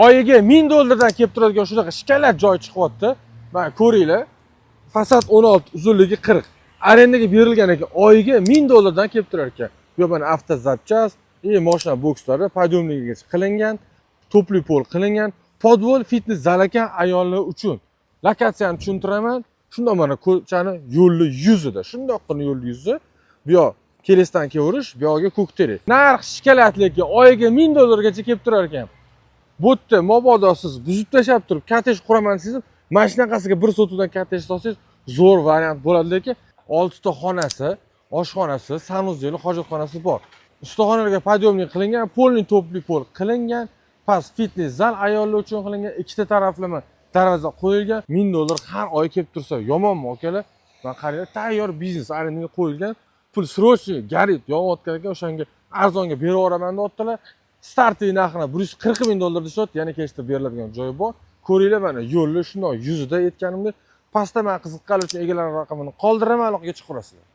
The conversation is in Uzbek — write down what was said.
oyiga $1000 kelib turadigan shunaqa shikalat joy chiqyapti. Mana ko'ringlar. Fasad 16, uzunligi 40. Arendaga berilgan ekan, oyiga $1000 kelib turar ekan. Bu mana avtozapchas, mashina bokslari podyomligiga qilingan, topli pol qilingan, podvol fitness zal ekan ayollar uchun. Lokatsiyani tushuntiraman. Shunda mana ko'chani yo'lli yuzida, shundoqqina yo'lli yuzi. Bu yoq kelesdan kevurish, bu yoqga ko'kterak. Narx shikalatli ekan, oyiga $1000 gacha kelib turar ekan. Bu yerda mabodo siz buzib tashab turib, kottej quraman desam, mana shunaqasiga bir sotuvdan kottej solsangiz zo'r variant bo'ladi, lekin 6 ta xonasi, oshxonasi, sanuzel, hojatxonasi bor. Ustaxonalarga podyomlik qilingan, polni topli pol qilingan, past fitness zal ayollar uchun qilingan, ikkita taraflama darvoza qo'yilgan, $1000 har oy kelib tursa yomonmi akalar? Men qaranglar, tayyor biznes arendaga qo'yilgan, pul срочный garit yog'ayotgan ekan, o'shanga arzonga beraveraman deyaptilar. Starting narxini $140,000 deyapti, yana kelishda beriladigan joyi bor. Ko'ringlar mana yo'lni shundoq yuzida aytganimdek, pastda men qiziqqanlar uchun egalar raqamini qoldiraman, aloqaga chiqaverasizlar.